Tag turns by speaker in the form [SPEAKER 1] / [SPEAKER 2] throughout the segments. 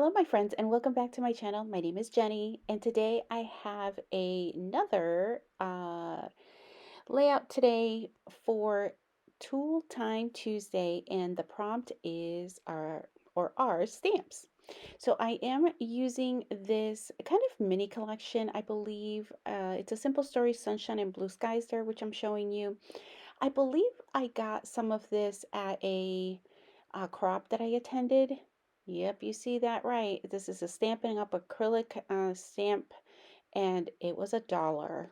[SPEAKER 1] Hello, my friends, and welcome back to my channel. My name is Jenny, and today I have another layout today for Tool Time Tuesday, and the prompt is our stamps. So I am using this kind of mini collection, I believe. It's a Simple Story Sunshine and Blue Skies there, which I'm showing you. I believe I got some of this at a crop that I attended. Yep, you see that right. This is a Stampin' Up! Acrylic stamp, and it was $1.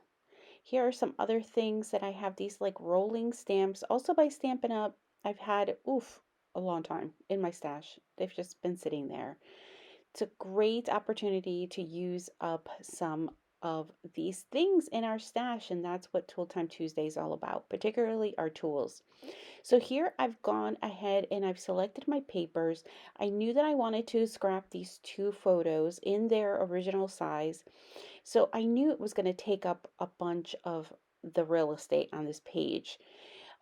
[SPEAKER 1] Here are some other things that I have, these like rolling stamps, also by Stampin' Up! I've had, oof, a long time in my stash. They've just been sitting there. It's a great opportunity to use up some of these things in our stash, and that's what Tool Time Tuesday is all about, particularly our tools. So here I've gone ahead and I've selected my papers. I knew that I wanted to scrap these two photos in their original size. So I knew it was going to take up a bunch of the real estate on this page.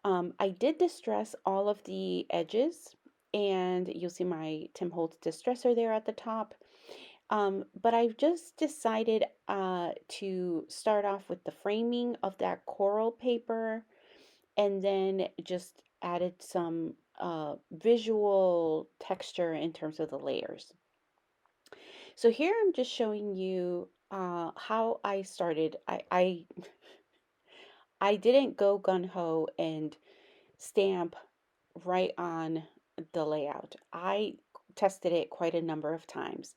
[SPEAKER 1] I did distress all of the edges, and you'll see my Tim Holtz distresser there at the top. But I've just decided to start off with the framing of that coral paper, and then just added some visual texture in terms of the layers. So here I'm just showing you how I started. I didn't go gung-ho and stamp right on the layout. I tested it quite a number of times.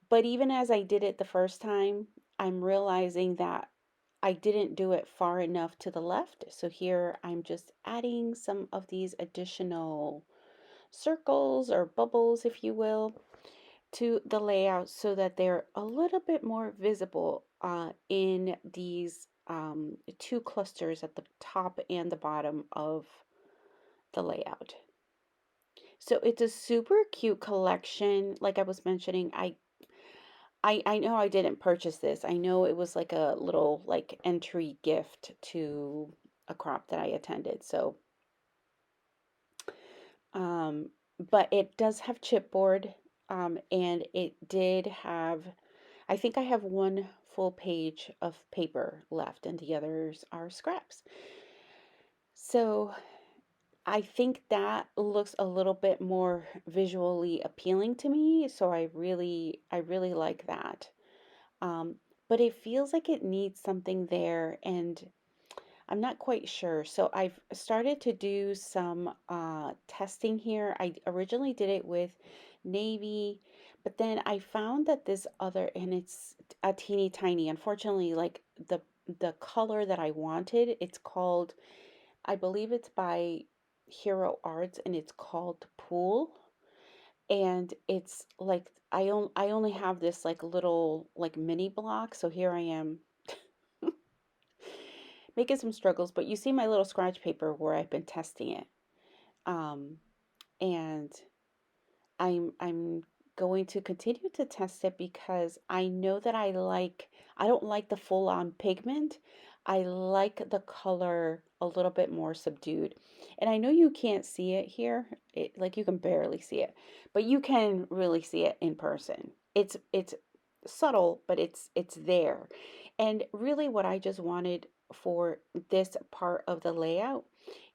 [SPEAKER 1] But even as I did it the first time, I'm realizing that I didn't do it far enough to the left. So here I'm just adding some of these additional circles or bubbles, if you will, to the layout so that they're a little bit more visible in these two clusters at the top and the bottom of the layout. So it's a super cute collection. Like I was mentioning, I know I didn't purchase this. I know it was like a little like entry gift to a crop that I attended. So, um, but it does have chipboard, and it did have, I think I have one full page of paper left, and the others are scraps. So I think that looks a little bit more visually appealing to me. So I really like that. Um, but it feels like it needs something there, and I'm not quite sure. So I've started to do some testing here. I originally did it with navy, but then I found that this other, and it's a teeny tiny, unfortunately, like the color that I wanted, it's called, I believe it's by Hero Arts, and it's called Pool. And it's like I only have this like little like mini block, so here I am making some struggles, but you see my little scratch paper where I've been testing it. Um, and I'm going to continue to test it because I know that I don't like the full-on pigment. I like the color a little bit more subdued. And I know you can't see it here. Like you can barely see it, but you can really see it in person. It's subtle, but it's there. And really what I just wanted for this part of the layout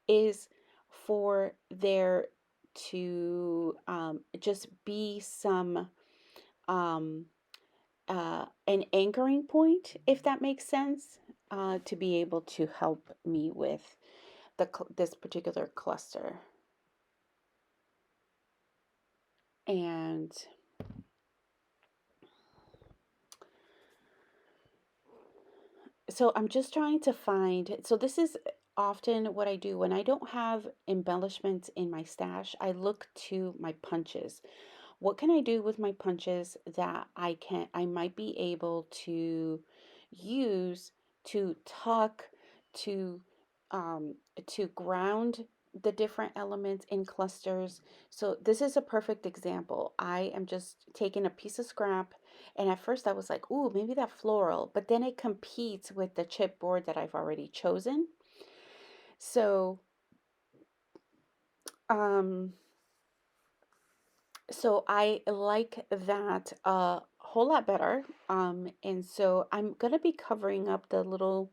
[SPEAKER 1] is for there to just be some um, an anchoring point, if that makes sense, to be able to help me with this particular cluster. And so I'm just trying to find, so this is often what I do when I don't have embellishments in my stash. I look to my punches. What can I do with my punches that I might be able to use to tuck, to um, to ground the different elements in clusters. So this is a perfect example. I am just taking a piece of scrap, and at first I was like, ooh, maybe that floral, but then it competes with the chipboard that I've already chosen. So um So I like that a whole lot better. And so I'm gonna be covering up the little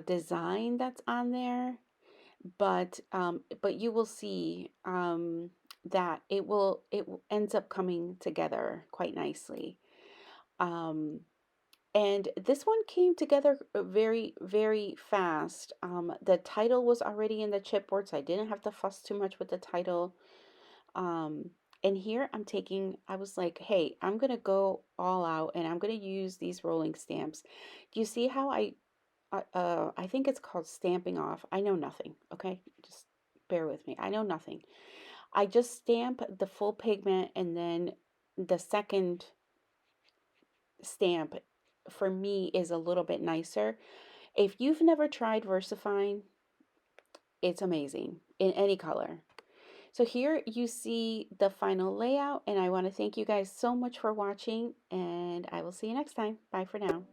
[SPEAKER 1] design that's on there, but you will see that it ends up coming together quite nicely. Um, and this one came together very, very fast. The title was already in the chipboard, so I didn't have to fuss too much with the title. Um, and here I was like, hey, I'm gonna go all out and I'm gonna use these rolling stamps. Do you see how I think it's called stamping off. I know nothing, okay? Just bear with me. I know nothing. I just stamp the full pigment and then the second stamp for me is a little bit nicer. If you've never tried VersaFine, it's amazing in any color. So here you see the final layout, and I want to thank you guys so much for watching, and I will see you next time. Bye for now.